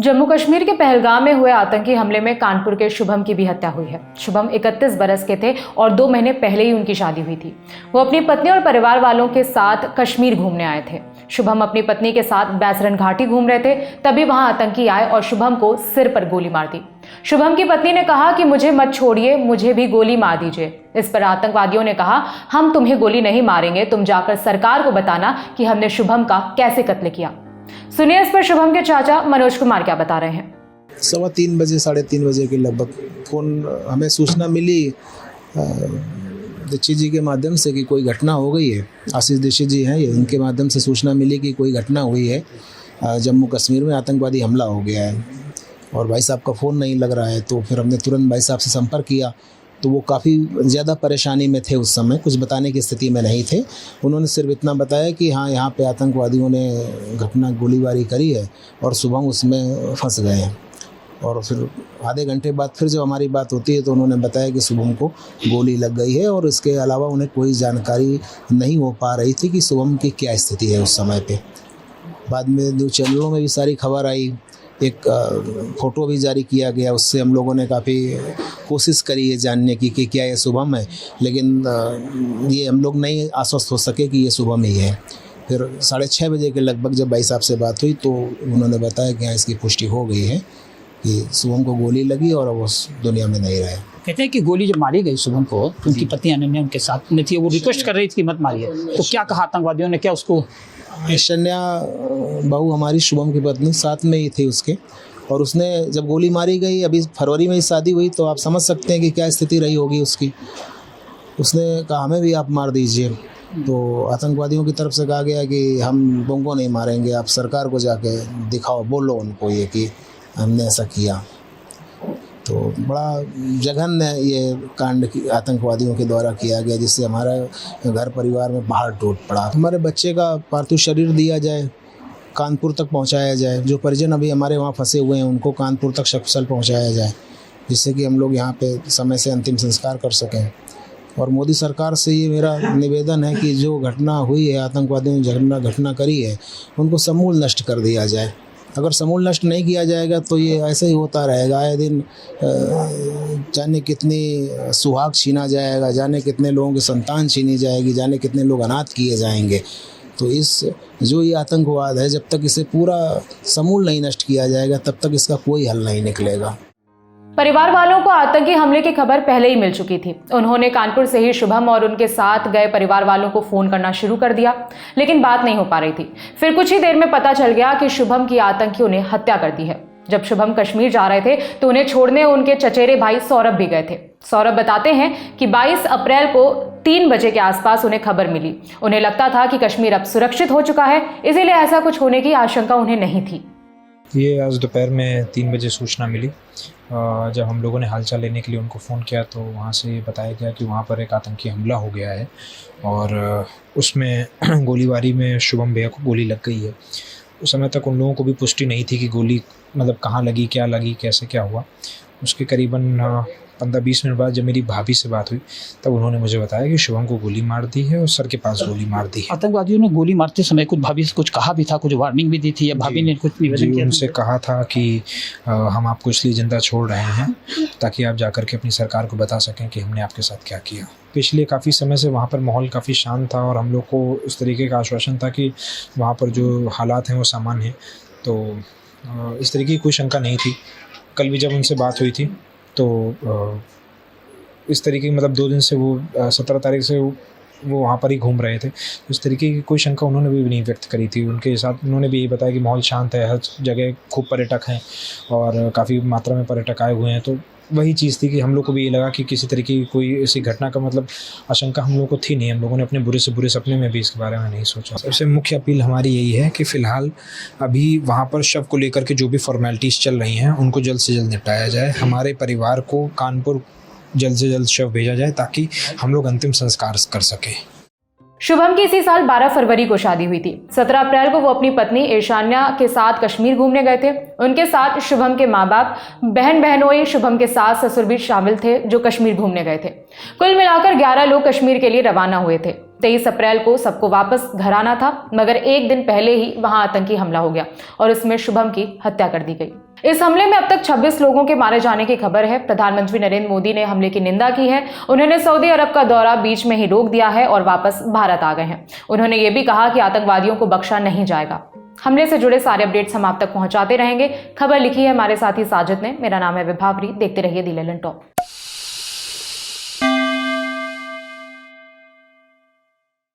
जम्मू कश्मीर के पहलगाम में हुए आतंकी हमले में कानपुर के शुभम की भी हत्या हुई है। शुभम 31 बरस के थे और 2 महीने पहले ही उनकी शादी हुई थी। वो अपनी पत्नी और परिवार वालों के साथ कश्मीर घूमने आए थे। शुभम अपनी पत्नी के साथ बैसरन घाटी घूम रहे थे, तभी वहां आतंकी आए और शुभम को सिर पर गोली मार दी। शुभम की पत्नी ने कहा कि मुझे मत छोड़िए, मुझे भी गोली मार दीजिए। इस पर आतंकवादियों ने कहा, हम तुम्हें गोली नहीं मारेंगे, तुम जाकर सरकार को बताना कि हमने शुभम का कैसे कत्ल किया। सुनिए इस पर शुभम के चाचा मनोज कुमार क्या बता रहे हैं। 3:15 बजे 3:30 बजे के लगभग फोन हमें सूचना मिली दीक्षित जी के माध्यम से कि कोई घटना हो गई है। आशीष दीक्षित जी हैं, ये इनके माध्यम से सूचना मिली कि कोई घटना हुई है, जम्मू कश्मीर में आतंकवादी हमला हो गया है और भाई साहब का फ़ोन नहीं लग रहा है। तो फिर हमने तुरंत भाई साहब से संपर्क किया, तो वो काफ़ी ज़्यादा परेशानी में थे उस समय, कुछ बताने की स्थिति में नहीं थे। उन्होंने सिर्फ इतना बताया कि हाँ, यहाँ पे आतंकवादियों ने गोलीबारी करी है और सुबह उसमें फंस गए हैं। और फिर आधे घंटे बाद फिर जब हमारी बात होती है तो उन्होंने बताया कि शुभम को गोली लग गई है और इसके अलावा उन्हें कोई जानकारी नहीं हो पा रही थी कि शुभम की क्या स्थिति है उस समय पे। बाद में न्यूज़ चैनलों में भी सारी खबर आई, एक फ़ोटो भी जारी किया गया, उससे हम लोगों ने काफ़ी कोशिश करी है जानने की कि क्या ये शुभम है, लेकिन ये हम लोग नहीं आश्वस्त हो सके कि ये शुभम ही है। फिर 6:30 बजे के लगभग जब भाई साहब से बात हुई तो उन्होंने बताया कि हाँ, इसकी पुष्टि हो गई है कि शुभम को गोली लगी और वो दुनिया में नहीं रहे। कहते हैं कि गोली जब मारी गई शुभम को तो उनकी पत्नी अनन्या उनके साथ में थी, वो रिक्वेस्ट कर रही थी कि मत मारिए, तो क्या कहा आतंकवादियों ने, क्या उसको? शन्या बहू हमारी शुभम की पत्नी साथ में ही थी उसके, और उसने जब गोली मारी गई, अभी फरवरी में ही शादी हुई, तो आप समझ सकते हैं कि क्या स्थिति रही होगी उसकी। उसने कहा हमें भी आप मार दीजिए। तो आतंकवादियों की तरफ से कहा गया कि हम तुमको नहीं मारेंगे, आप सरकार को जाके दिखाओ, बोलो उनको ये कि हमने ऐसा किया। तो बड़ा जघन्य ये कांड आतंकवादियों के द्वारा किया गया, जिससे हमारा घर परिवार में पहाड़ टूट पड़ा। हमारे बच्चे का पार्थिव शरीर दिया जाए, कानपुर तक पहुंचाया जाए, जो परिजन अभी हमारे वहां फंसे हुए हैं उनको कानपुर तक सकुशल पहुंचाया जाए, जिससे कि हम लोग यहाँ पे समय से अंतिम संस्कार कर सकें। और मोदी सरकार से ये मेरा निवेदन है कि जो घटना हुई है, आतंकवादियों ने घटना करी है, उनको समूल नष्ट कर दिया जाए। अगर समूल नष्ट नहीं किया जाएगा तो ये ऐसे ही होता रहेगा। आए दिन जाने कितनी सुहाग छीना जाएगा, जाने कितने लोगों की संतान छीनी जाएगी, जाने कितने लोग अनाथ किए जाएंगे। तो जो ये आतंकवाद है, जब तक इसे पूरा समूल नहीं नष्ट किया जाएगा तब तक इसका कोई हल नहीं निकलेगा। परिवार वालों को आतंकी हमले की खबर पहले ही मिल चुकी थी। उन्होंने कानपुर से ही शुभम और उनके साथ गए परिवार वालों को फोन करना शुरू कर दिया, लेकिन बात नहीं हो पा रही थी। फिर कुछ ही देर में पता चल गया कि शुभम की आतंकियों ने हत्या कर दी है। जब शुभम कश्मीर जा रहे थे तो उन्हें छोड़ने उनके चचेरे भाई सौरभ भी गए थे। सौरभ बताते हैं कि 22 अप्रैल को 3 बजे के आसपास उन्हें खबर मिली। उन्हें लगता था कि कश्मीर अब सुरक्षित हो चुका है, इसीलिए ऐसा कुछ होने की आशंका उन्हें नहीं थी। ये आज दोपहर में 3 बजे सूचना मिली। जब हम लोगों ने हालचाल लेने के लिए उनको फ़ोन किया तो वहाँ से बताया गया कि वहाँ पर एक आतंकी हमला हो गया है और उसमें गोलीबारी में शुभम भैया को गोली लग गई है। उस समय तक उन लोगों को भी पुष्टि नहीं थी कि गोली मतलब कहाँ लगी, क्या लगी, कैसे क्या हुआ। उसके करीबन 15-20 मिनट बाद जब मेरी भाभी से बात हुई तब उन्होंने मुझे बताया कि शुभम को गोली मार दी है और सर के पास गोली मार दी है। आतंकवादियों ने गोली मारते समय कुछ भाभी से कुछ कहा भी था, कुछ वार्निंग भी दी थी, या भाभी ने कुछ निवेदन किया? उनसे कहा था कि हम आपको इसलिए जिंदा छोड़ रहे हैं ताकि आप जाकर के अपनी सरकार को बता सकें कि हमने आपके साथ क्या किया। पिछले काफ़ी समय से वहाँ पर माहौल काफ़ी शांत था और हम लोग को इस तरीके का आश्वासन था कि वहाँ पर जो हालात हैं वो सामान्य हैं, तो इस तरीके की कोई शंका नहीं थी। कल भी जब उनसे बात हुई थी तो इस तरीके की मतलब 2 दिन से वो 17 तारीख से वो वहाँ पर ही घूम रहे थे। इस तरीके की कोई शंका उन्होंने भी नहीं व्यक्त करी थी। उनके साथ उन्होंने भी यही बताया कि माहौल शांत है, हर जगह खूब पर्यटक हैं और काफ़ी मात्रा में पर्यटक आए हुए हैं। तो वही चीज़ थी कि हम लोग को भी ये लगा कि किसी तरीके की कोई ऐसी घटना का मतलब आशंका हम लोगों को थी नहीं। हम लोगों ने अपने बुरे से बुरे सपने में भी इसके बारे में नहीं सोचा। सबसे मुख्य अपील हमारी यही है कि फ़िलहाल अभी वहाँ पर शव को लेकर के जो भी फॉर्मेलिटीज़ चल रही हैं उनको जल्द से जल्द निपटाया जाए। हमारे परिवार को कानपुर जल्द से जल्द शव भेजा जाए ताकि हम लोग अंतिम संस्कार कर सकें। शुभम की इसी साल 12 फरवरी को शादी हुई थी। 17 अप्रैल को वो अपनी पत्नी ईशान्या के साथ कश्मीर घूमने गए थे। उनके साथ शुभम के माँ बाप, बहन बहनोई, शुभम के सास ससुर भी शामिल थे जो कश्मीर घूमने गए थे। कुल मिलाकर 11 लोग कश्मीर के लिए रवाना हुए थे। 23 अप्रैल को सबको वापस घर आना था, मगर एक दिन पहले ही वहां आतंकी हमला हो गया और इसमें शुभम की हत्या कर दी गई। इस हमले में अब तक 26 लोगों के मारे जाने की खबर है। प्रधानमंत्री नरेंद्र मोदी ने हमले की निंदा की है। उन्होंने सऊदी अरब का दौरा बीच में ही रोक दिया है और वापस भारत आ गए हैं। उन्होंने ये भी कहा कि आतंकवादियों को बख्शा नहीं जाएगा। हमले से जुड़े सारे अपडेट्स हम आप तक पहुंचाते रहेंगे। खबर लिखी है हमारे साथी साजिद ने। मेरा नाम है विभावरी। देखते रहिए दी ललन टॉप।